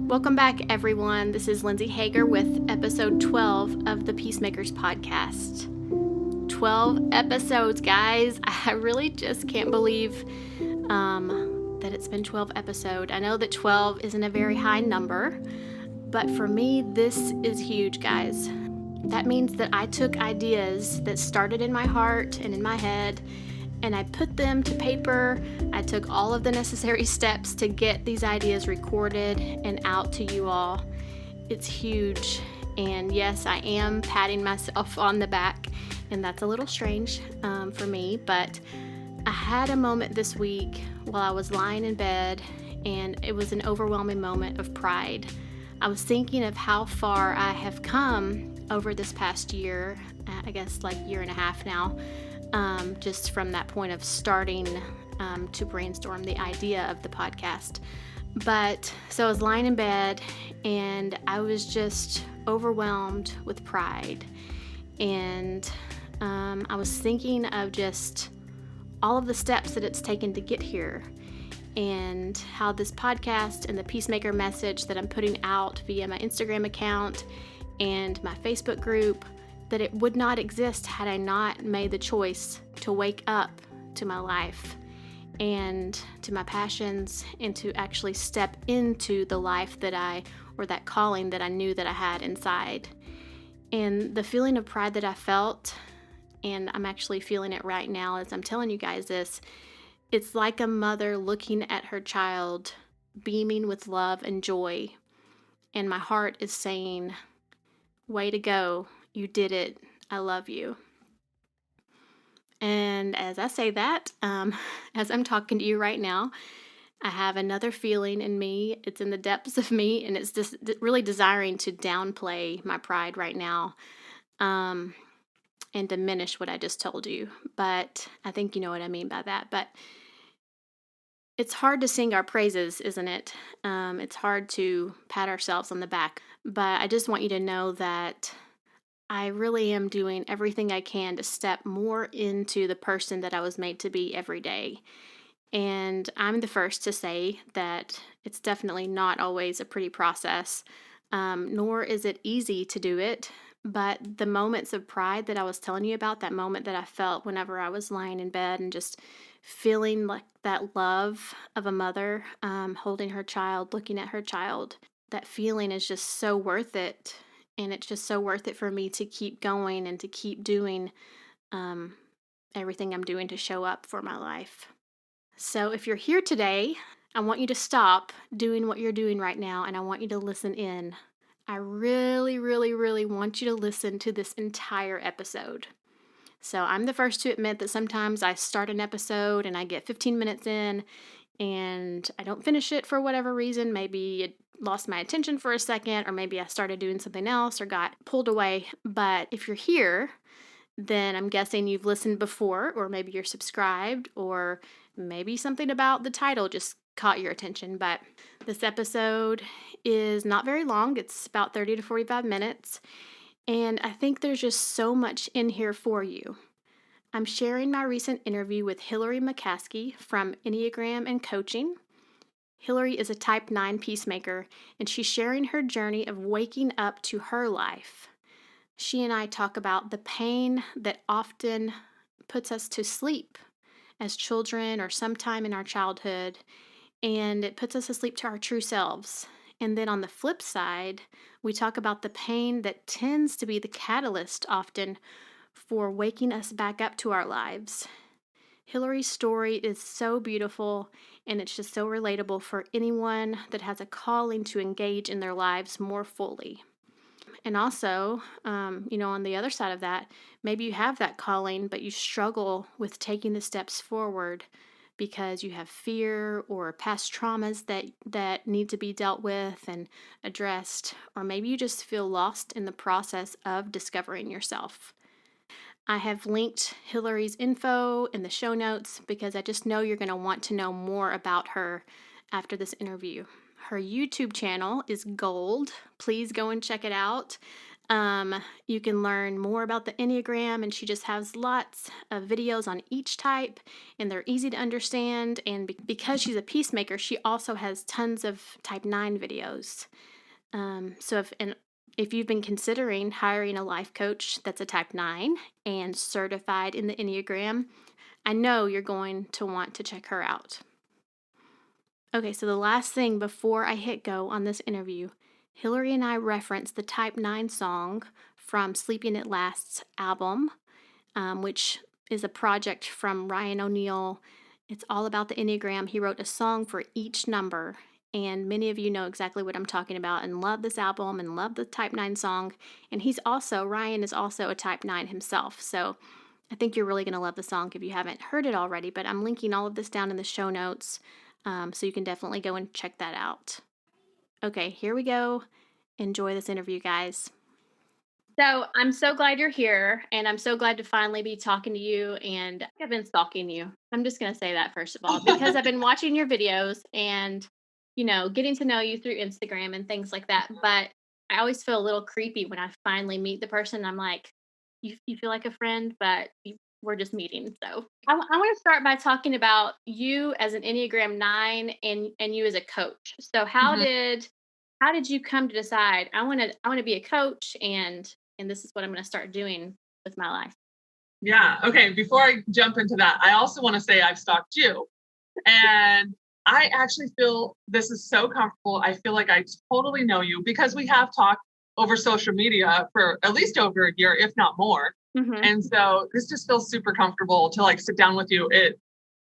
Welcome back, everyone. This is Lindsay Hager with episode 12 of the Peacemakers podcast. 12 episodes, guys. I really just can't believe that it's been 12 episodes. I know that 12 isn't a very high number, but for me, this is huge, guys. That means that I took ideas that started in my heart and in my head, and I put them to paper. I took all of the necessary steps to get these ideas recorded and out to you all. It's huge. And yes, I am patting myself on the back, and that's a little strange for me, but I had a moment this week while I was lying in bed, and it was an overwhelming moment of pride. I was thinking of how far I have come over this past year, I guess like year and a half now, just from that point of starting to brainstorm the idea of the podcast. But so I was lying in bed and I was just overwhelmed with pride. And I was thinking of just all of the steps that it's taken to get here, and how this podcast and the Peacemaker message that I'm putting out via my Instagram account and my Facebook group, that it would not exist had I not made the choice to wake up to my life and to my passions and to actually step into the life or that calling that I knew that I had inside. And the feeling of pride that I felt, and I'm actually feeling it right now as I'm telling you guys this, it's like a mother looking at her child, beaming with love and joy. And my heart is saying, way to go. You did it. I love you. And as I say that, as I'm talking to you right now, I have another feeling in me. It's in the depths of me, and it's just really desiring to downplay my pride right now and diminish what I just told you. But I think you know what I mean by that. But it's hard to sing our praises, isn't it? It's hard to pat ourselves on the back. But I just want you to know that I really am doing everything I can to step more into the person that I was made to be every day. And I'm the first to say that it's definitely not always a pretty process, nor is it easy to do it. But the moments of pride that I was telling you about, that moment that I felt whenever I was lying in bed and just feeling like that love of a mother holding her child, looking at her child, that feeling is just so worth it. And it's just so worth it for me to keep going and to keep doing everything I'm doing to show up for my life. So if you're here today, I want you to stop doing what you're doing right now, and I want you to listen in. I really, really, really want you to listen to this entire episode. So I'm the first to admit that sometimes I start an episode and I get 15 minutes in and I don't finish it for whatever reason. Maybe it lost my attention for a second, or maybe I started doing something else or got pulled away. But if you're here, then I'm guessing you've listened before, or maybe you're subscribed, or maybe something about the title just caught your attention. But this episode is not very long. It's about 30 to 45 minutes. And I think there's just so much in here for you. I'm sharing my recent interview with McCaskey from Enneagram and Coaching. Hillary is a type 9 peacemaker, and she's sharing her journey of waking up to her life. She and I talk about the pain that often puts us to sleep as children or sometime in our childhood, and it puts us asleep to our true selves. And then on the flip side, we talk about the pain that tends to be the catalyst often for waking us back up to our lives. Hillary's story is so beautiful, and it's just so relatable for anyone that has a calling to engage in their lives more fully. And also, on the other side of that, maybe you have that calling, but you struggle with taking the steps forward because you have fear or past traumas that need to be dealt with and addressed, or maybe you just feel lost in the process of discovering yourself. I have linked Hillary's info in the show notes because I just know you're going to want to know more about her after this interview. Her YouTube channel is gold. Please go and check it out. You can learn more about the Enneagram, and she just has lots of videos on each type, and they're easy to understand. And because she's a peacemaker, she also has tons of type 9 videos. If you've been considering hiring a life coach that's a type 9 and certified in the Enneagram, I know you're going to want to check her out. Okay, so the last thing before I hit go on this interview, Hillary and I referenced the Type 9 song from Sleeping It Last's album, which is a project from Ryan O'Neal. It's all about the Enneagram. He wrote a song for each number, and many of you know exactly what I'm talking about and love this album and love the Type 9 song. And Ryan is also a Type 9 himself. So I think you're really going to love the song if you haven't heard it already, but I'm linking all of this down in the show notes, so you can definitely go and check that out. Okay, here we go. Enjoy this interview, guys. So I'm so glad you're here, and I'm so glad to finally be talking to you. And I've been stalking you. I'm just going to say that first of all, because I've been watching your videos and, getting to know you through Instagram and things like that. But I always feel a little creepy when I finally meet the person. I'm like, you feel like a friend, but we're just meeting. So I want to start by talking about you as an Enneagram 9 and you as a coach. So how did you come to decide I want to be a coach and this is what I'm going to start doing with my life? Yeah. Okay. Before I jump into that, I also want to say I've stalked you. And I actually feel this is so comfortable. I feel like I totally know you because we have talked over social media for at least over a year, if not more. Mm-hmm. And so this just feels super comfortable to like sit down with you.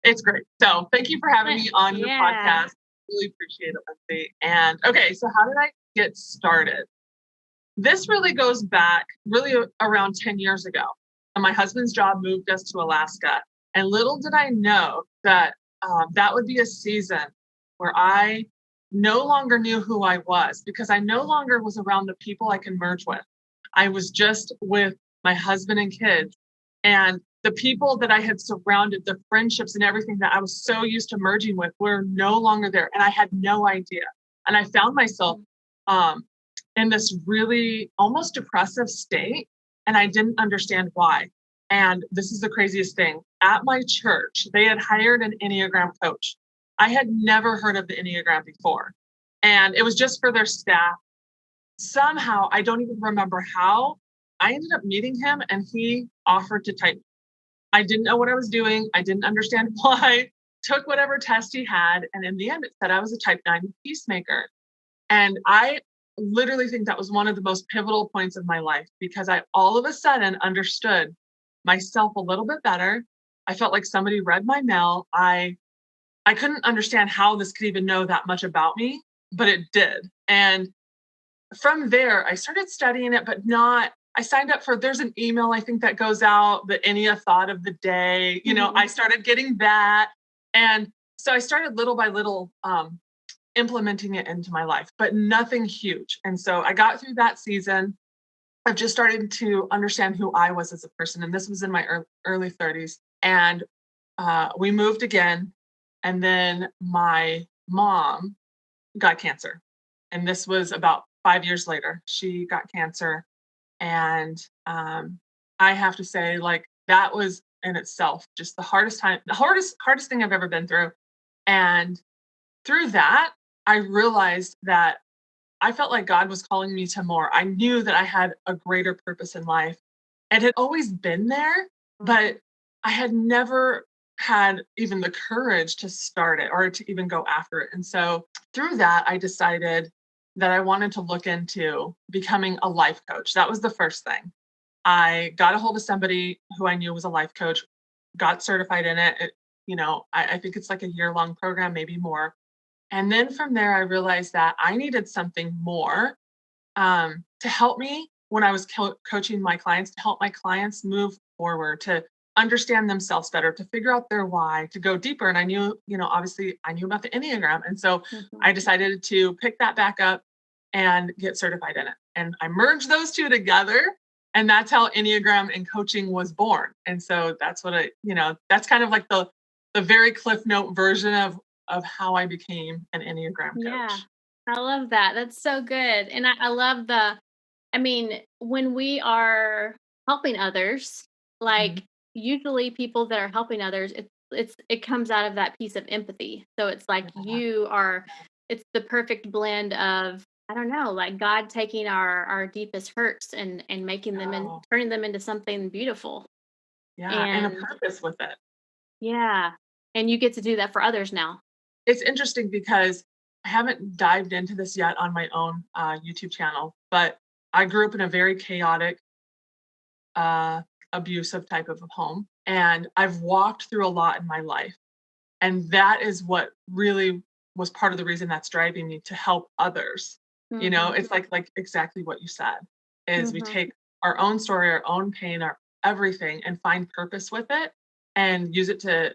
It's great. So thank you for having me on your podcast. Really appreciate it, Lindsay. And okay, so how did I get started? This really goes back really around 10 years ago. And my husband's job moved us to Alaska. And little did I know that that would be a season where I no longer knew who I was because I no longer was around the people I can merge with. I was just with my husband and kids. And the people that I had surrounded, the friendships and everything that I was so used to merging with were no longer there. And I had no idea. And I found myself in this really almost depressive state. And I didn't understand why. And this is the craziest thing. At my church, they had hired an Enneagram coach. I had never heard of the Enneagram before. And it was just for their staff. Somehow, I don't even remember how, I ended up meeting him and he offered to type. I didn't know what I was doing. I didn't understand why. Took whatever test he had. And in the end, it said I was a type 9 peacemaker. And I literally think that was one of the most pivotal points of my life because I all of a sudden understood myself a little bit better. I felt like somebody read my mail. I couldn't understand how this could even know that much about me, but it did. And from there, I started studying it, but not. I signed up for, there's an email I think that goes out, the Ennea thought of the day. I started getting that. And so I started little by little implementing it into my life, but nothing huge. And so I got through that season. I've just started to understand who I was as a person. And this was in my early 30s. And we moved again. And then my mom got cancer. And this was about 5 years later. She got cancer. And I have to say, like, that was in itself just the hardest time, the hardest thing I've ever been through. And through that, I realized that I felt like God was calling me to more. I knew that I had a greater purpose in life. It had always been there, but I had never had even the courage to start it or to even go after it. And so through that, I decided that I wanted to look into becoming a life coach. That was the first thing. I got a hold of somebody who I knew was a life coach, got certified in it. I think it's like a year-long program, maybe more. And then from there, I realized that I needed something more to help me when I was coaching my clients, to help my clients move forward, to understand themselves better, to figure out their why, to go deeper. And I knew, obviously I knew about the Enneagram. And so I decided to pick that back up and get certified in it. And I merged those two together. And that's how Enneagram and coaching was born. And so that's what that's kind of like the very Cliff Note version of how I became an Enneagram coach. Yeah, I love that. That's so good. And I love I mean, when we are helping others, Mhm. like usually people that are helping others, it comes out of that piece of empathy. So it's like it's the perfect blend of, I don't know, like God taking our deepest hurts and making them and Oh, turning them into something beautiful. yeah, and a And purpose with it. yeah, and you get to do that for others now. It's interesting because I haven't dived into this yet on my own YouTube channel, but I grew up in a very chaotic, uh, abusive type of a home, and I've walked through a lot in my life, and that is what really was part of the reason that's driving me to help others. Mhm. It's like exactly what you said, is we Mhm. take our own story, our own pain, our everything, and find purpose with it and use it to,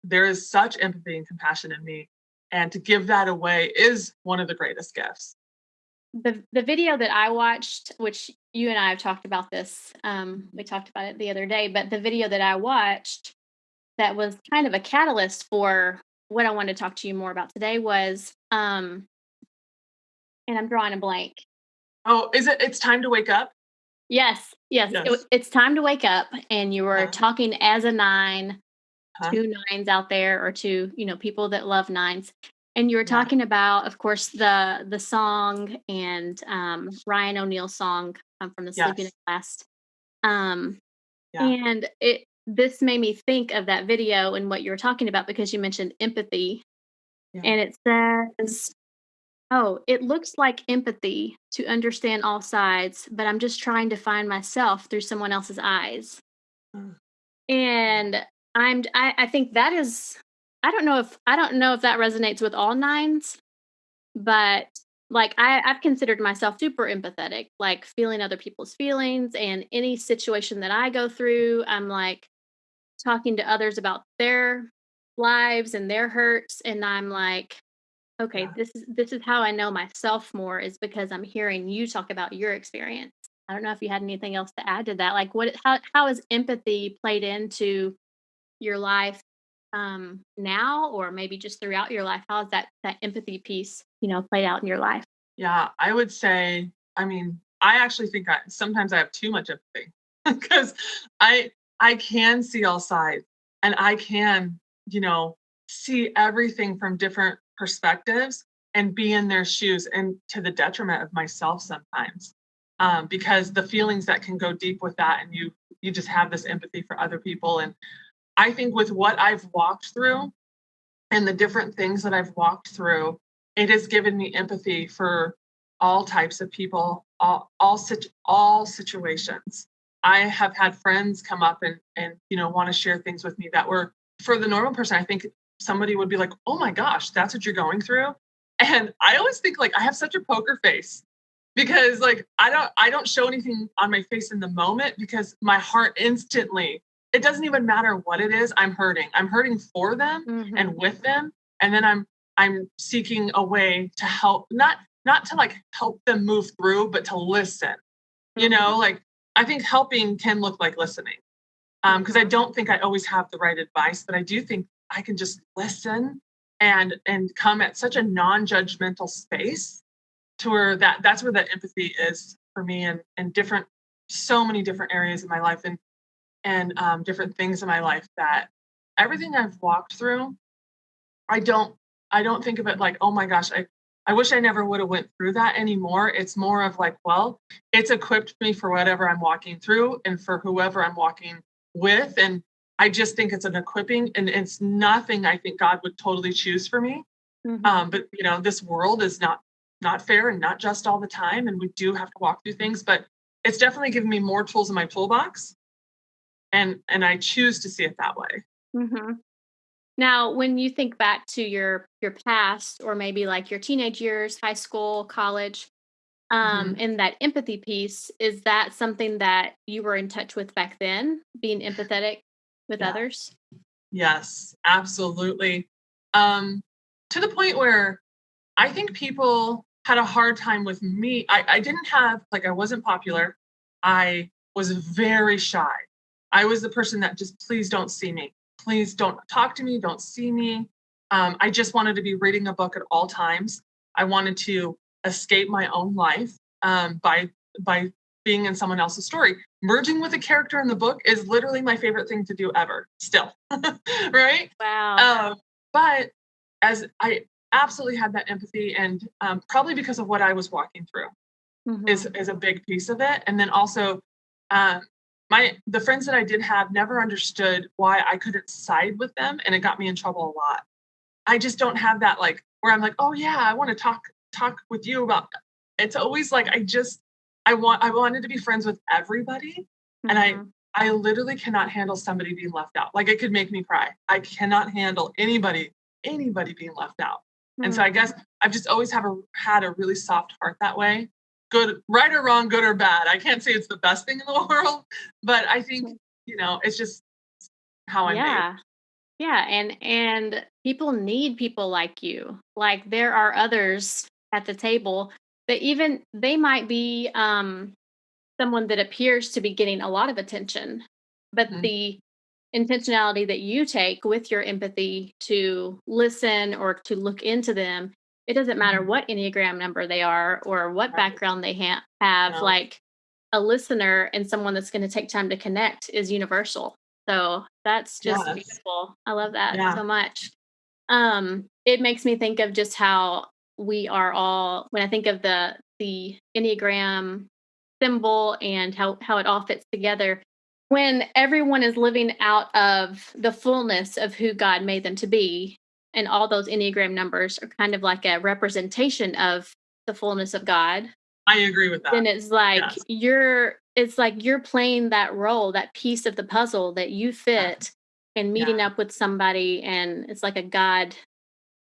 there is such empathy and compassion in me. And to give that away is one of the greatest gifts. The video that I watched, which you and I have talked about this, we talked about it the other day, but the video that I watched that was kind of a catalyst for what I wanted to talk to you more about today was, and I'm drawing a blank. Oh, is it's time to wake up? Yes, yes, Yes. it's time to wake up, and you were Uh-huh. talking as a nine Huh? to nines out there, or to people that love nines, and you were Yeah. talking about, of course, the song and Ryan O'Neal's song from the Sleeping at Yes. Last. Um, Yeah. and this made me think of that video and what you were talking about, because you mentioned empathy, Yeah. and it says, "Oh, it looks like empathy to understand all sides, but I'm just trying to find myself through someone else's eyes." Mm, yeah. And I think that is, I don't know if that resonates with all nines, but like I've considered myself super empathetic, like feeling other people's feelings, and any situation that I go through, I'm like talking to others about their lives and their hurts, and I'm like, okay, Yeah. this is how I know myself more, is because I'm hearing you talk about your experience. I don't know if you had anything else to add to that. Like, how has empathy played into your life now, or maybe just throughout your life? How has that empathy piece, played out in your life? Yeah, I would say, I mean, I actually think sometimes I have too much empathy because I I can see all sides, and I can, you know, see everything from different perspectives and be in their shoes, and to the detriment of myself sometimes. Because the feelings that can go deep with that, and you just have this empathy for other people. And I think with what I've walked through and the different things that I've walked through, it has given me empathy for all types of people, all situations. I have had friends come up and want to share things with me that were, for the normal person, I think somebody would be like, "Oh my gosh, that's what you're going through." And I always think like I have such a poker face because like I don't show anything on my face in the moment because my heart instantly, it doesn't even matter what it is, I'm hurting for them Mhm. and with them, and then I'm seeking a way to help, not to like help them move through, but to listen. Mhm. Like I think helping can look like listening, because I Mhm. don't think I always have the right advice, but I do think I can just listen and come at such a non-judgmental space to where that's where that empathy is for me, and different, so many different areas of my life, and different things in my life, that everything I've walked through, I don't I don't think of it like, "Oh my gosh, I wish I never would have went through that anymore." It's more of like, well, it's equipped me for whatever I'm walking through and for whoever I'm walking with. And I just think it's an equipping, and it's nothing I think God would totally choose for me. Mhm. But this world is not fair and not just all the time, and we do have to walk through things, but it's definitely given me more tools in my toolbox, and I choose to see it that way. Mhm. Now, when you think back to your past, or maybe like your teenage years, high school, college, Mhm. and that empathy piece, is that something that you were in touch with back then, being empathetic with Yeah. others? Yes, absolutely. Um, to the point where I think people had a hard time with me. I didn't have, like, I wasn't popular. I was very shy. I was the person that just, please don't see me. Please don't talk to me. Don't see me. I just wanted to be reading a book at all times. I wanted to escape my own life by by being in someone else's story. Merging with a character in the book is literally my favorite thing to do ever still. Right? Wow. But as I absolutely had that empathy, and probably because of what I was walking through is a big piece of it. And then also the friends that I did have never understood why I couldn't side with them, and it got me in trouble a lot. I just don't have that, like, where I'm like, oh yeah, I want to talk with you about that. It's always like I wanted to be friends with everybody, and I literally cannot handle somebody being left out. Like, it could make me cry. I cannot handle anybody being left out. And so I guess I've just always had a really soft heart that way. Good, right or wrong, good or bad. I can't say it's the best thing in the world, but I think, it's just how I'm made. Yeah, and people need people like you. Like, there are others at the table that even they might be someone that appears to be getting a lot of attention, but Mhm. the intentionality that you take with your empathy to listen or to look into them, it doesn't matter Mhm. what Enneagram number they are or what Right. background they have. No. Like, a listener and someone that's going to take time to connect is universal. So that's just Yes. beautiful. I love that Yeah. so much. It makes me think of just how we are all, when I think of the Enneagram symbol and how it all fits together, when everyone is living out of the fullness of who God made them to be, and all those Enneagram numbers are kind of like a representation of the fullness of God, I agree with that. then Yes. it's like you're playing that role, that piece of the puzzle that you Yeah. fit, and meeting Yeah. up with somebody, and it's like a God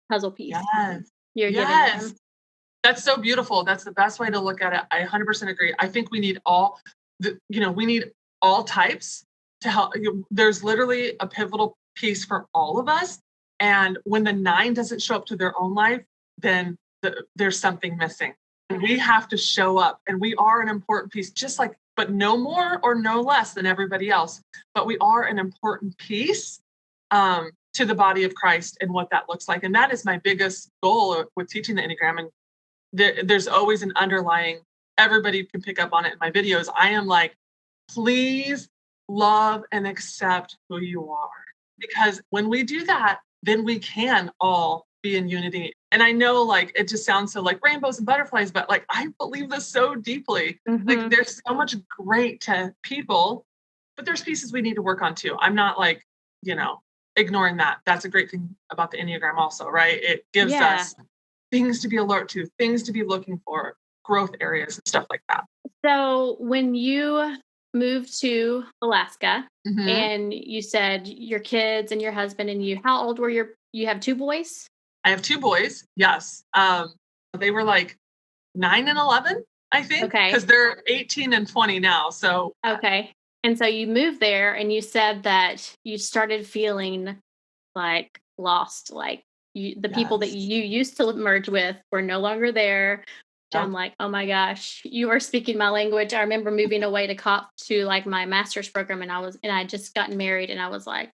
puzzle piece Yes. you're giving Yes. them. That's so beautiful. That's the best way to look at it. I 100% agree. I think we need we need all types to help. There's literally a pivotal piece for all of us. And when the 9 doesn't show up to their own life, then there's something missing. And we have to show up, and we are an important piece, just like, but no more or no less than everybody else. But we are an important piece to the body of Christ and what that looks like. And that is my biggest goal with teaching the Enneagram. And there's always an underlying, everybody can pick up on it in my videos. I am like, please love and accept who you are. Because when we do that, then we can all be in unity. And I know, like, it just sounds so like rainbows and butterflies, but like, I believe this so deeply. Like, Mhm. there's so much great to people, but there's pieces we need to work on too. I'm not like, ignoring that. That's a great thing about the Enneagram also, right? It gives Yeah. us things to be alert to, things to be looking for, growth areas and stuff like that. So when you moved to Alaska Hmm. and you said your kids and your husband and you, how old were you have 2 boys? I have 2 boys. Yes. They were like 9 and 11, I think, because Okay. they're 18 and 20 now. So Okay. And so you moved there and you said that you started feeling like lost, like the people that yes. you used to merge with were no longer there. I'm Yep. like, oh my gosh, you are speaking my language. I remember moving away to like my master's program, and I just gotten married, and I was like,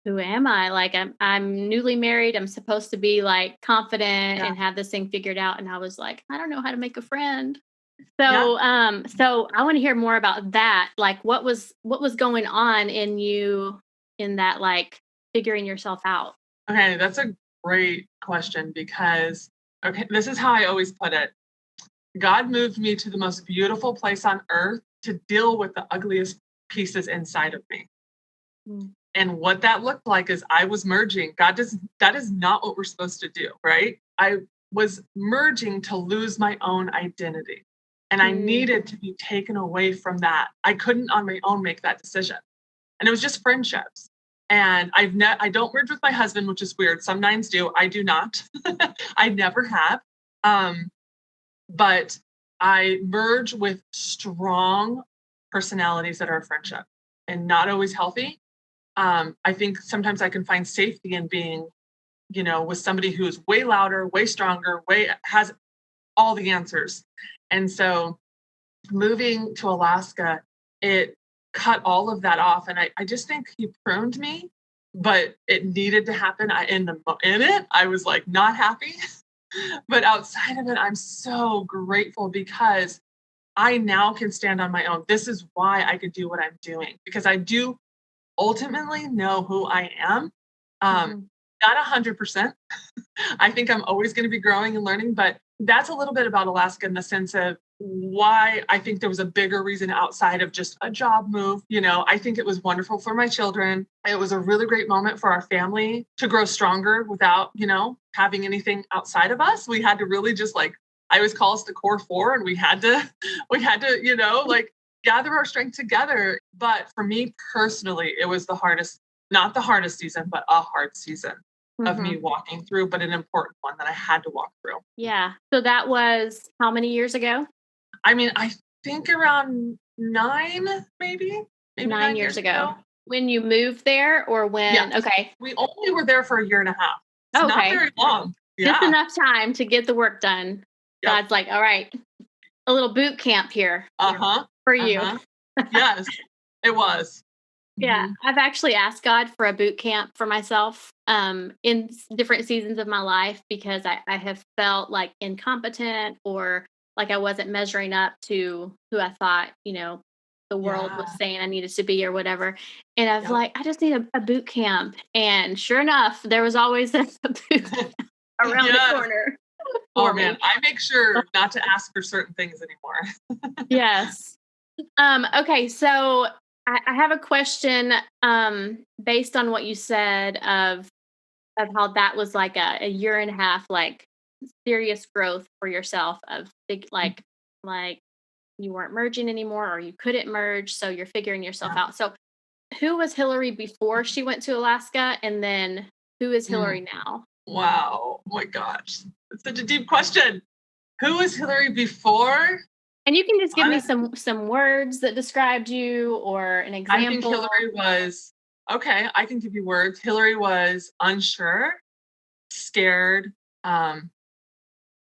who am I? Like, I'm newly married. I'm supposed to be like confident Yeah. and have this thing figured out. And I was like, I don't know how to make a friend. Yeah. So I want to hear more about that. Like, what was going on in you in that, like, figuring yourself out? Okay. That's a great question because, okay, this is how I always put it. God moved me to the most beautiful place on earth to deal with the ugliest pieces inside of me. Mm. And what that looked like is I was merging. That is not what we're supposed to do, right? I was merging to lose my own identity. And I Mm. needed to be taken away from that. I couldn't on my own make that decision. And it was just friendships. And I don't merge with my husband, which is weird. Some nines do. I do not. I never have. Um, but I merge with strong personalities that are a friendship and not always healthy. I think sometimes I can find safety in being, with somebody who is way louder, way stronger, has all the answers. And so moving to Alaska, it cut all of that off. And I just think he pruned me, but it needed to happen. In it, I was like not happy. But outside of it, I'm so grateful because I now can stand on my own. This is why I could do what I'm doing, because I do ultimately know who I am. Not 100%. I think I'm always going to be growing and learning, but that's a little bit about Alaska in the sense of why I think there was a bigger reason outside of just a job move. I think it was wonderful for my children. It was a really great moment for our family to grow stronger without, having anything outside of us. We had to really just I always call us the core four, and we had to, gather our strength together. But for me personally, it was not the hardest season, but a hard season of me walking through, but an important one that I had to walk through. Yeah. So that was how many years ago? I mean, I think around 9, maybe 9 years ago. When you moved there, or when? Yes. Okay. We only were there for a year and a half. It's not very long. Just enough time to get the work done. Yep. God's like, all right, a little boot camp here for you. Yes, it was. Yeah, I've actually asked God for a boot camp for myself in different seasons of my life, because I have felt like incompetent, or like I wasn't measuring up to who I thought, the world was saying I needed to be, or whatever. And I was like, I just need a boot camp. And sure enough, there was always a boot camp around the corner. Oh man, I make sure not to ask for certain things anymore. Yes. Okay, so I have a question based on what you said of how that was like a year and a half, like serious growth for yourself, of big, like you weren't merging anymore, or you couldn't merge, so you're figuring yourself out. So who was Hillary before she went to Alaska, and then who is Hillary now? Wow. Oh my gosh. It's such a deep question. Who was Hillary before? And you can just give me some words that described you, or an example. I think Hillary was, okay, I can give you words. Hillary was unsure, scared, not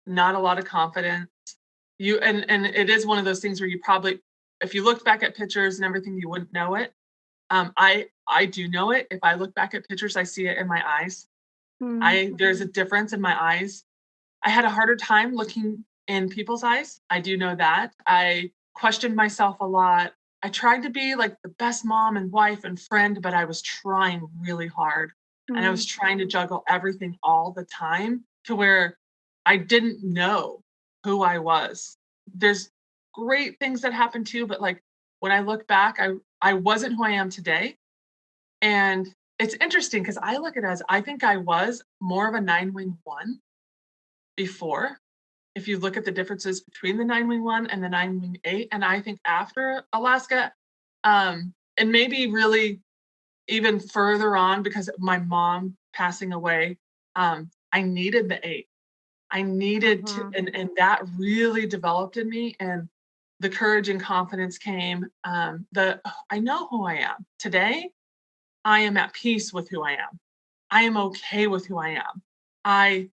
a lot of confidence. And it is one of those things where you probably, if you looked back at pictures and everything, you wouldn't know it. I do know it. If I look back at pictures, I see it in my eyes. There's a difference in my eyes. I had a harder time looking in people's eyes. I do know that. I questioned myself a lot. I tried to be like the best mom and wife and friend, but I was trying really hard. And I was trying to juggle everything all the time, to where I didn't know who I was. There's great things that happened too, but when I look back, I wasn't who I am today. And it's interesting because I look at it as, I think I was more of a 9-wing 1 before. If you look at the differences between the 9-wing 1 and the 9-wing 8, and I think after Alaska, and maybe really even further on, because of my mom passing away, I needed the 8. I needed to, and that really developed in me, and the courage and confidence came. I know who I am today. I am at peace with who I am. I am okay with who I am. I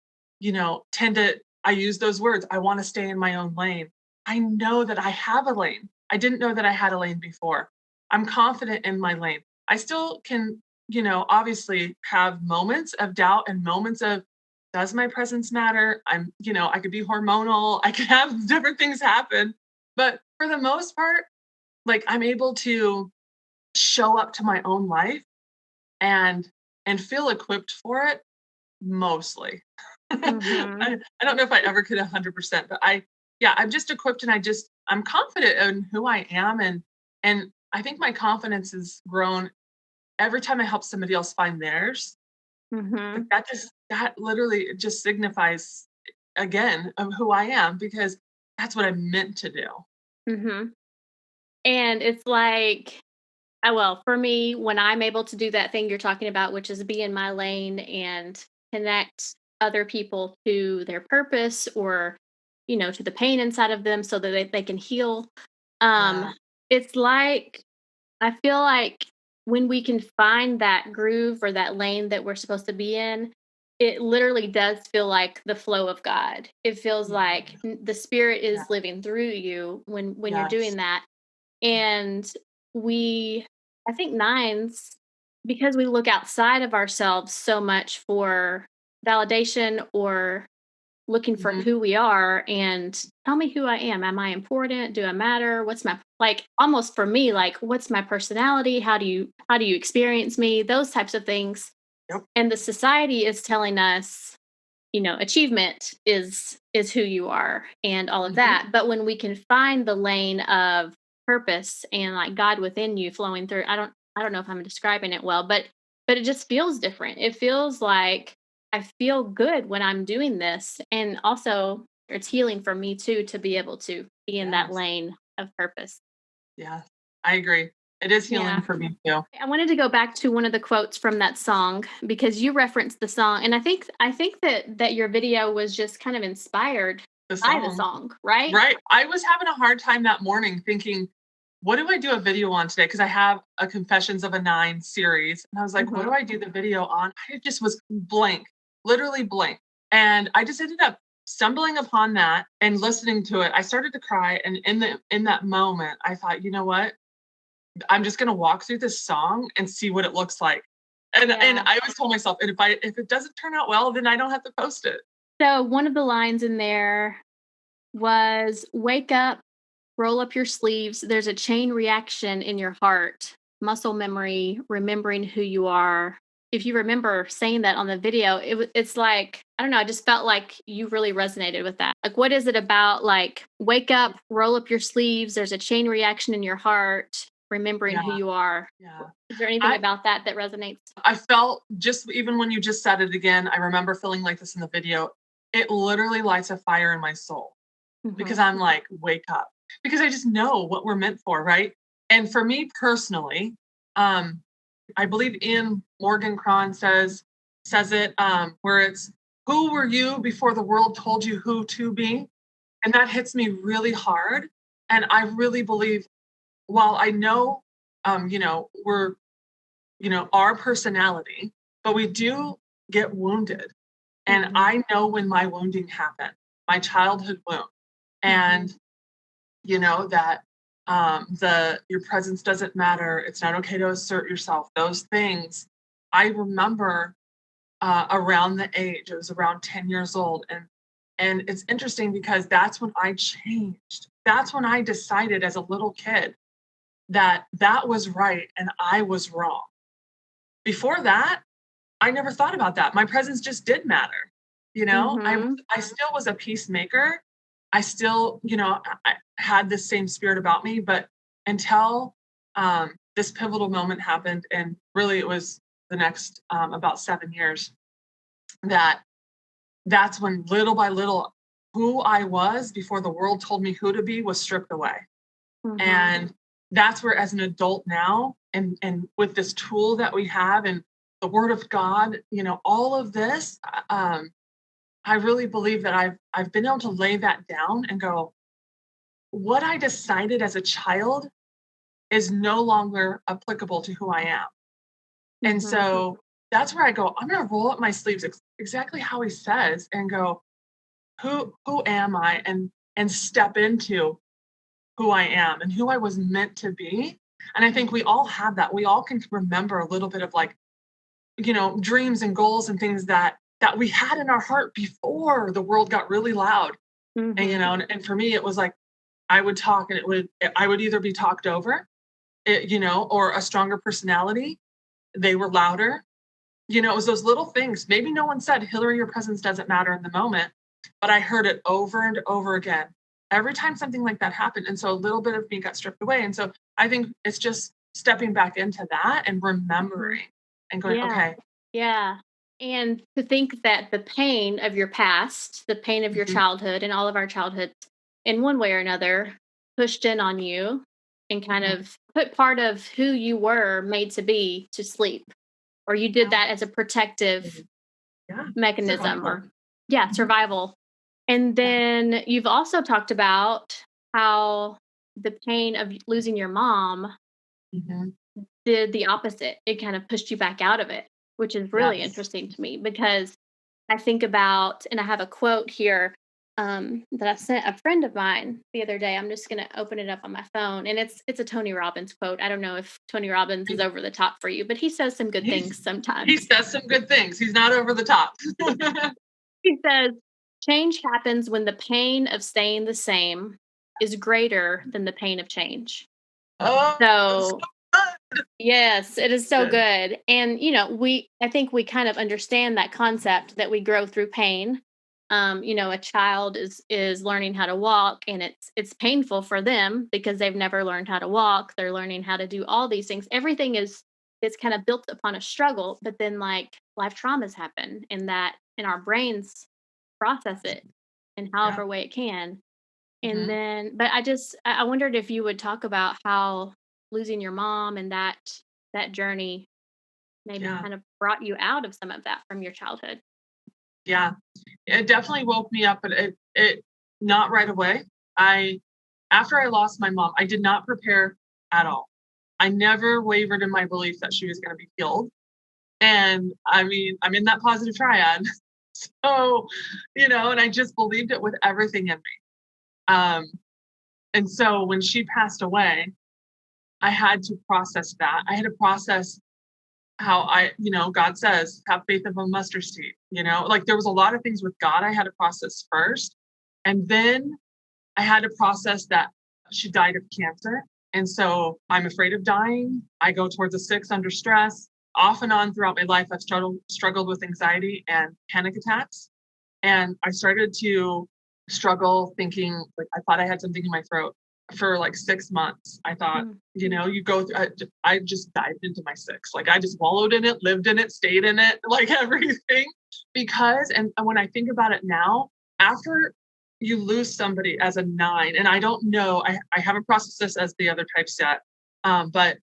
use those words. I want to stay in my own lane. I know that I have a lane. I didn't know that I had a lane before. I'm confident in my lane. I still can, obviously have moments of doubt and moments of, does my presence matter? I could be hormonal. I could have different things happen. But for the most part, I'm able to show up to my own life and feel equipped for it, mostly. I don't know if I ever could 100%, but I'm just equipped, and I'm confident in who I am. And I think my confidence has grown every time I help somebody else find theirs. That literally just signifies, again, of who I am, because that's what I'm meant to do. And it's like, for me, when I'm able to do that thing you're talking about, which is be in my lane and connect other people to their purpose, or, to the pain inside of them, so that they can heal. It's like, I feel like when we can find that groove or that lane that we're supposed to be in, it literally does feel like the flow of God. It feels like the Spirit is living through you when you're doing that. And I think 9s, because we look outside of ourselves so much for validation, or looking for who we are and tell me who I am. Am I important? Do I matter? What's my, like, almost for me, like, what's my personality? How do you experience me? Those types of things. Yep. And the society is telling us, achievement is who you are and all of that. But when we can find the lane of purpose and like God within you flowing through, I don't know if I'm describing it well, but it just feels different. It feels like I feel good when I'm doing this. And also it's healing for me too, to be able to be in that lane of purpose. Yeah, I agree. It is healing for me too. I wanted to go back to one of the quotes from that song because you referenced the song, and I think that your video was just kind of inspired by the song, right? Right. I was having a hard time that morning thinking, what do I do a video on today? Because I have a Confessions of a 9 series. And I was like, what do I do the video on? I just was blank, literally blank. And I just ended up stumbling upon that and listening to it. I started to cry. And in that moment, I thought, you know what? I'm just going to walk through this song and see what it looks like. And I always told myself, and if it doesn't turn out well, then I don't have to post it. So one of the lines in there was, wake up, roll up your sleeves. There's a chain reaction in your heart, muscle memory, remembering who you are. If you remember saying that on the video, it's like, I don't know, I just felt like you really resonated with that. Like, what is it about, like, wake up, roll up your sleeves. There's a chain reaction in your heart, remembering who you are. Yeah. Is there anything about that resonates? I felt, just even when you just said it again, I remember feeling like this in the video. It literally lights a fire in my soul because I'm like, wake up, because I just know what we're meant for, right? And for me personally, I believe Ian Morgan Cron says it, where it's, who were you before the world told you who to be? And that hits me really hard. And I really believe, while I know, we're, our personality, but we do get wounded. And I know when my wounding happened, my childhood wound. And, that your presence doesn't matter. It's not okay to assert yourself. Those things, I remember around the age, it was around 10 years old. And it's interesting because that's when I changed. That's when I decided as a little kid that was right and I was wrong. Before that, I never thought about that. My presence just did matter. I still was a peacemaker. I still, I had this same spirit about me, but until this pivotal moment happened, and really it was the next about 7 years, that's when little by little, who I was before the world told me who to be was stripped away. And that's where, as an adult now, and with this tool that we have and the Word of God, all of this, I really believe that I've been able to lay that down and go, what I decided as a child is no longer applicable to who I am. And so that's where I go, I'm going to roll up my sleeves exactly how he says and go, who am I? And step into who I am and who I was meant to be. And I think we all have that. We all can remember a little bit of, like, dreams and goals and things that we had in our heart before the world got really loud. And, and for me, it was like, I would talk and I would either be talked over, or a stronger personality. They were louder. It was those little things. Maybe no one said, Hillary, your presence doesn't matter in the moment, but I heard it over and over again, every time something like that happened. And so a little bit of me got stripped away. And so I think it's just stepping back into that and remembering and going, okay. Yeah. And to think that the pain of your past, the pain of your childhood and all of our childhoods, in one way or another, pushed in on you and kind of put part of who you were made to be to sleep. Or you did that as a protective mechanism, survival. And then you've also talked about how the pain of losing your mom did the opposite. It kind of pushed you back out of it, which is really interesting to me, because I think about, and I have a quote here that I sent a friend of mine the other day. I'm just going to open it up on my phone, and it's a Tony Robbins quote. I don't know if Tony Robbins is over the top for you, but he says some good things sometimes. He says some good things. He's not over the top. He says, Change happens when the pain of staying the same is greater than the pain of change. Oh, that's so So, good. yes, it is so Good. good. And, I think we kind of understand that concept that we grow through pain. A child is learning how to walk, and it's painful for them because they've never learned how to walk. They're learning how to do all these things. Everything is kind of built upon a struggle, but then like life traumas happen and our brains process it in Yeah. however way it can. And Hmm. then, but I wondered if you would talk about how losing your mom and that journey maybe Yeah. kind of brought you out of some of that from your childhood. Yeah. It definitely woke me up, but it not right away. I After I lost my mom, I did not prepare at all. I never wavered in my belief that she was going to be healed. And I mean, I'm in that positive triad. So, and I just believed it with everything in me. And so when she passed away, I had to process that. I had to process how God says, have faith of a mustard seed, like there was a lot of things with God I had to process first. And then I had to process that she died of cancer. And so I'm afraid of dying. I go towards a six under stress. Off and on throughout my life, I've struggled with anxiety and panic attacks. And I started to struggle thinking like I thought I had something in my throat for like 6 months. I thought, Mm. you go through, I just dived into my six. Like I just wallowed in it, lived in it, stayed in it, like everything. And when I think about it now, after you lose somebody as a nine, and I don't know, I haven't processed this as the other types yet, but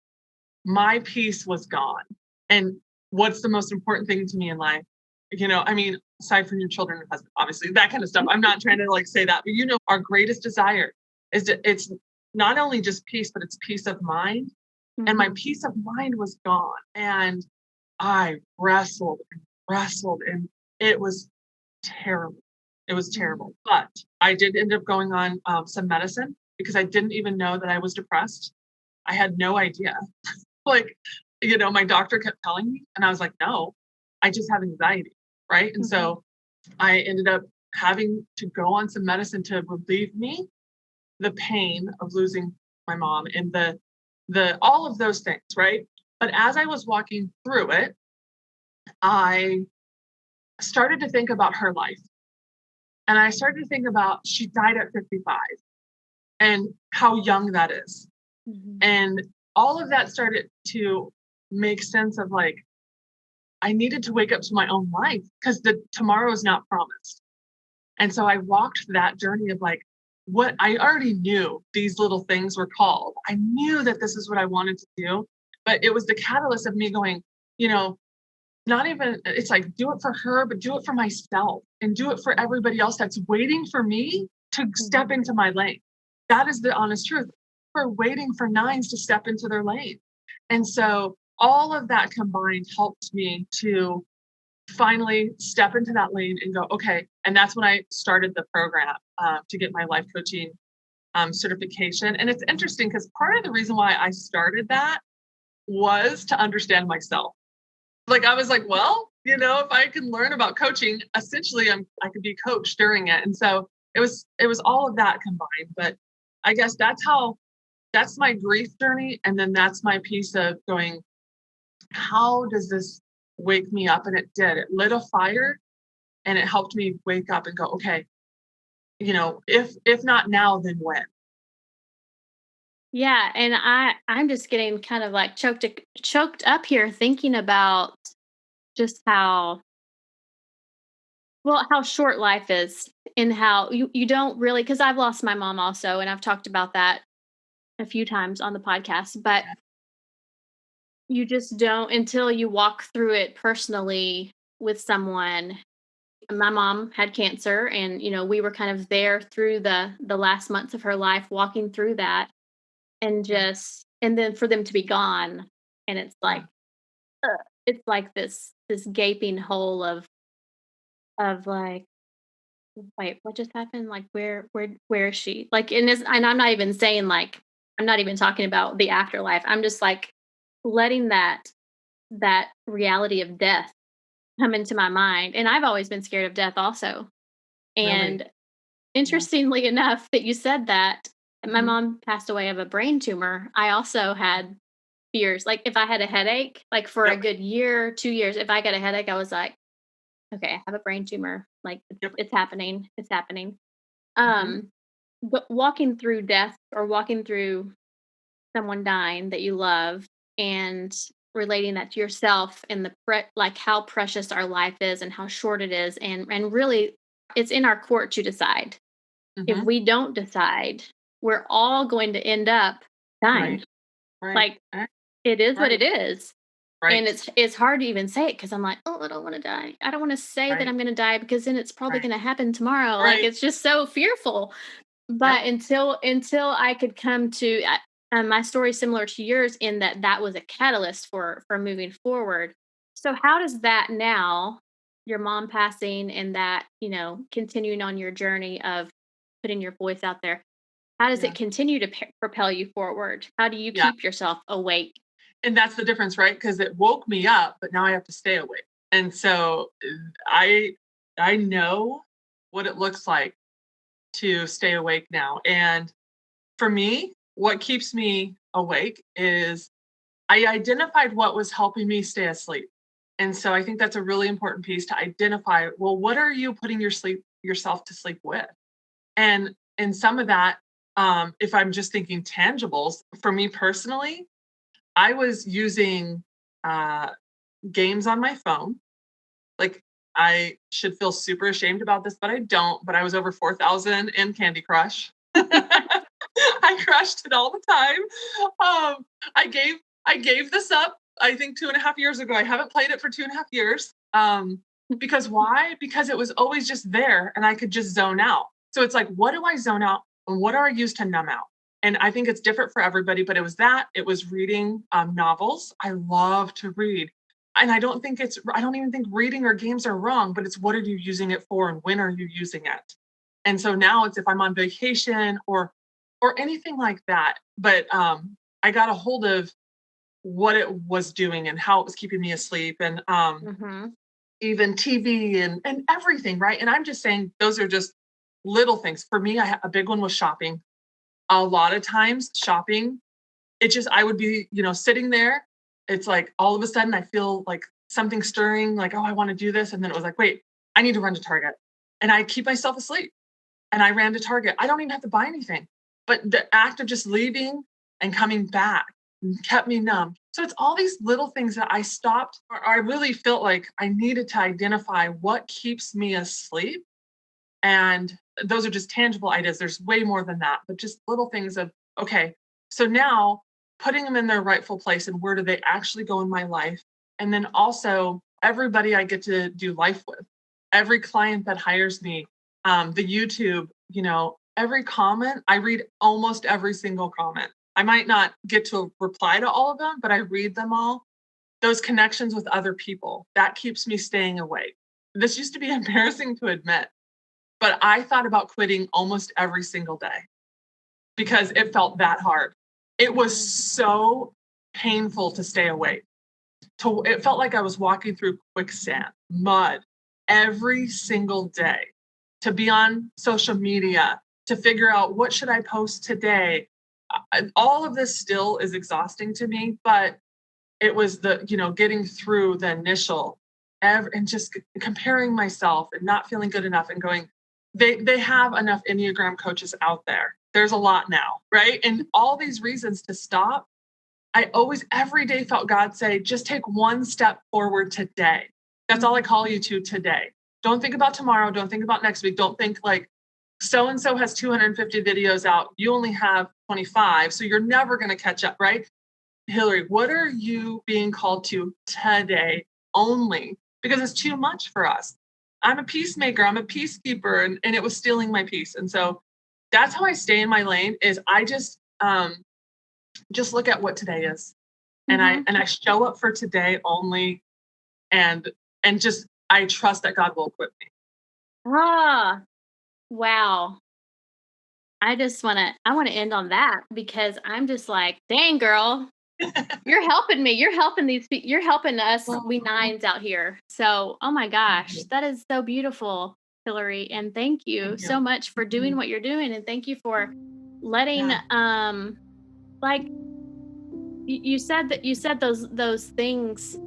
my peace was gone. And what's the most important thing to me in life? I mean, aside from your children and husband, obviously, that kind of stuff. I'm not trying to like say that, but our greatest desire it's not only just peace, but it's peace of mind. And my Mhm. peace of mind was gone. And I wrestled and wrestled, and it was terrible. It was Mhm. terrible. But I did end up going on some medicine because I didn't even know that I was depressed. I had no idea. Like, my doctor kept telling me, and I was like, no, I just have anxiety. Right. And Mhm. so I ended up having to go on some medicine to relieve me the pain of losing my mom and the all of those things. Right. But as I was walking through it, I started to think about her life. And I started to think about she died at 55 and how young that is. Mhm. And all of that started to make sense of like, I needed to wake up to my own life because the tomorrow is not promised. And so I walked that journey of like what I already knew these little things were called. I knew that this is what I wanted to do, but it was the catalyst of me going, you know, not even, it's like do it for her, but do it for myself and do it for everybody else that's waiting for me to step Mhm. into my lane. That is the honest truth. We're waiting for nines to step into their lane. And so all of that combined helped me to finally step into that lane and go, okay. And that's when I started the program to get my life coaching certification. And it's interesting because part of the reason why I started that was to understand myself. Like I was like, well, if I can learn about coaching, essentially I could be coached during it. And so it was all of that combined. But I guess that's my grief journey. And then that's my piece of going, how does this wake me up? And it did. It lit a fire and it helped me wake up and go, okay, if not now, then when? Yeah, and I'm just getting kind of like choked up here thinking about just how short life is and how you don't really, because I've lost my mom also, and I've talked about that a few times on the podcast, but you just don't until you walk through it personally with someone. My mom had cancer, and we were kind of there through the last months of her life, walking through that, and then for them to be gone, and Yeah. it's like this gaping hole of like, wait, what just happened? Like, where is she? Like, and I'm not even saying like, I'm not even talking about the afterlife. I'm just like letting that reality of death come into my mind. And I've always been scared of death also. And interestingly enough that you said that, my mom passed away of a brain tumor. I also had fears. Like if I had a headache, like for a good year, 2 years, if I got a headache, I was like, okay, I have a brain tumor. Like it's happening. It's happening. But walking through death or walking through someone dying that you love and relating that to yourself and like how precious our life is and how short it is, and really it's in our court to decide. If we don't decide, we're all going to end up dying. Like it is what it is. And it's hard to even say it because I'm like, oh, I don't want to die. I don't want to say that I'm going to die because then it's probably going to happen tomorrow. Like it's just so fearful. But until I could come to my story, similar to yours, in that was a catalyst for moving forward. So how does that now, your mom passing and that, continuing on your journey of putting your voice out there, how does it continue to propel you forward? How do you keep yourself awake? And that's the difference, right? Because it woke me up, but now I have to stay awake. And so I know what it looks like to stay awake now. And for me, what keeps me awake is I identified what was helping me stay asleep. And so I think that's a really important piece to identify, well, what are you putting yourself to sleep with? And some of that, if I'm just thinking tangibles, for me personally, I was using games on my phone. Like I should feel super ashamed about this, but I don't. But I was over 4,000 in Candy Crush. I crushed it all the time. I gave this up, I think 2.5 years ago. I haven't played it for 2.5 years. Because why? Because it was always just there and I could just zone out. So it's like, what do I zone out and what do I use to numb out? And I think it's different for everybody, but it was reading novels. I love to read. And I don't even think reading or games are wrong, but it's what are you using it for and when are you using it? And so now it's if I'm on vacation or anything like that. But I got a hold of what it was doing and how it was keeping me asleep and even TV and everything, right? And I'm just saying those are just little things. For me, a big one was shopping. A lot of times shopping, I would be, sitting there. It's like all of a sudden I feel like something stirring, like, oh, I want to do this. And then it was like, wait, I need to run to Target. And I keep myself asleep. And I ran to Target. I don't even have to buy anything. But the act of just leaving and coming back kept me numb. So it's all these little things that I stopped, or I really felt like I needed to identify what keeps me asleep. And those are just tangible ideas. There's way more than that, but just little things of, okay, so now putting them in their rightful place and where do they actually go in my life? And then also everybody I get to do life with, every client that hires me, the YouTube, every comment, I read almost every single comment. I might not get to reply to all of them, but I read them all. Those connections with other people, that keeps me staying awake. This used to be embarrassing to admit, but I thought about quitting almost every single day because it felt that hard. It was so painful to stay awake. It felt like I was walking through quicksand, mud, every single day. To be on social media, to figure out what should I post today. All of this still is exhausting to me, but it was getting through the initial and just comparing myself and not feeling good enough and going, they have enough Enneagram coaches out there. There's a lot now, right? And all these reasons to stop. I always, every day felt God say, just take one step forward today. That's all I call you to today. Don't think about tomorrow. Don't think about next week. Don't think like so-and-so has 250 videos out. You only have 25. So you're never going to catch up, right? Hillary, what are you being called to today only? Because it's too much for us. I'm a peacemaker. I'm a peacekeeper. And it was stealing my peace. And so that's how I stay in my lane is I just look at what today is. And I show up for today only. And just, I trust that God will equip me. Ah, wow. I want to end on that because I'm just like, dang girl, you're helping me. You're helping us, we nines out here. So, oh my gosh, that is so beautiful. Hillary, and thank you so much for doing what you're doing, and thank you for letting like you said those things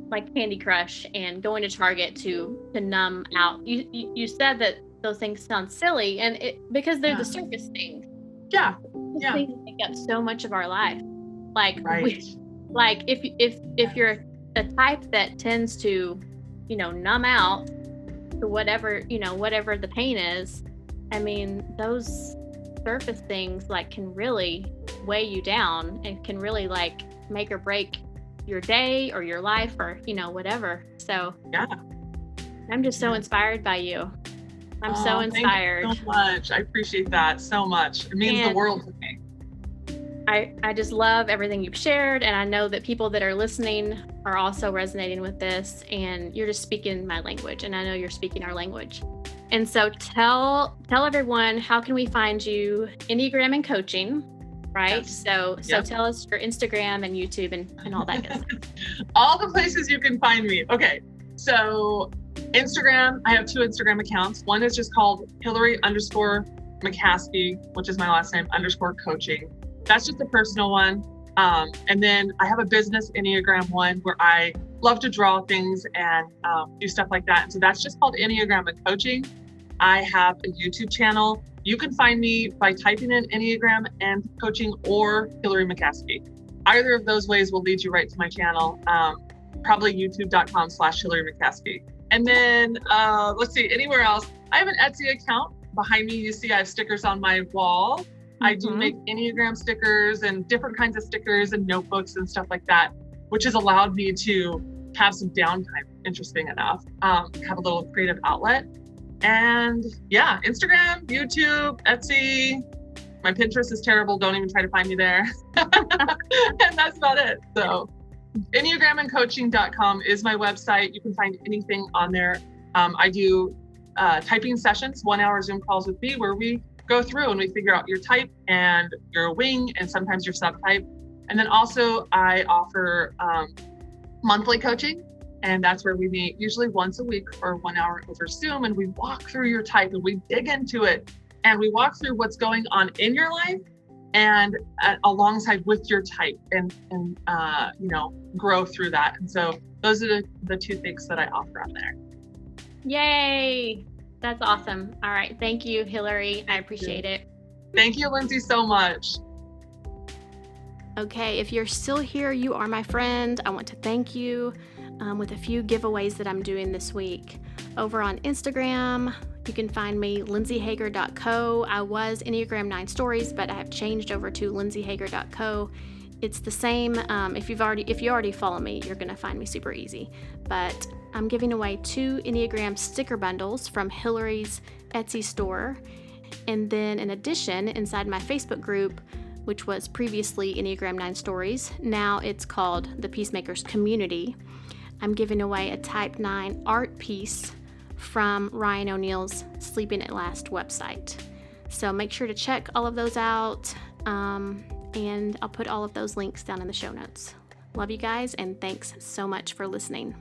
like Candy Crush and going to Target to numb out. You said that those things sound silly, and because they're the surface things. Those things make up so much of our life. Like if you're a type that tends to, numb out to whatever the pain is, I mean, those surface things like can really weigh you down and can really like make or break your day or your life or whatever. So I'm just so inspired by you. I'm so inspired. Thank you so much. I appreciate that so much. It means the world to me. I just love everything you've shared, and I know that people that are listening are also resonating with this, and you're just speaking my language, and I know you're speaking our language. And so tell everyone, how can we find you? Enneagram and coaching, right? Yes. So tell us your Instagram and YouTube and all that good stuff. All the places you can find me. Okay, so Instagram, I have 2 Instagram accounts. One is just called Hillary_McCaskey, which is my last name, _coaching. That's just a personal one. And then I have a business Enneagram one where I love to draw things and do stuff like that. And so that's just called Enneagram and Coaching. I have a YouTube channel. You can find me by typing in Enneagram and Coaching or Hillary McCaskey. Either of those ways will lead you right to my channel. Probably youtube.com/Hillary McCaskey. And then let's see, anywhere else. I have an Etsy account. Behind me, you see I have stickers on my wall. I do make Enneagram stickers and different kinds of stickers and notebooks and stuff like that, which has allowed me to have some downtime, interesting enough, have a little creative outlet. And Instagram, YouTube, Etsy. My Pinterest is terrible. Don't even try to find me there. And that's about it. So EnneagramandCoaching.com is my website. You can find anything on there. I do typing sessions, 1-hour Zoom calls with me where we go through and we figure out your type and your wing and sometimes your subtype. And then also I offer monthly coaching, and that's where we meet usually once a week for 1 hour over Zoom, and we walk through your type and we dig into it and we walk through what's going on in your life and alongside with your type and grow through that. And so those are the 2 things that I offer on there. Yay! That's awesome. All right. Thank you, Hillary. I appreciate it. Thank you, Lindsay, so much. Okay. If you're still here, you are my friend. I want to thank you with a few giveaways that I'm doing this week. Over on Instagram, you can find me, lindsayhager.co. I was Enneagram 9 Stories, but I have changed over to lindsayhager.co. It's the same. If you already follow me, you're going to find me super easy. But I'm giving away 2 Enneagram sticker bundles from Hillary's Etsy store. And then in addition, inside my Facebook group, which was previously Enneagram 9 Stories, now it's called the Peacemakers Community, I'm giving away a Type 9 art piece from Ryan O'Neill's Sleeping at Last website. So make sure to check all of those out. And I'll put all of those links down in the show notes. Love you guys, and thanks so much for listening.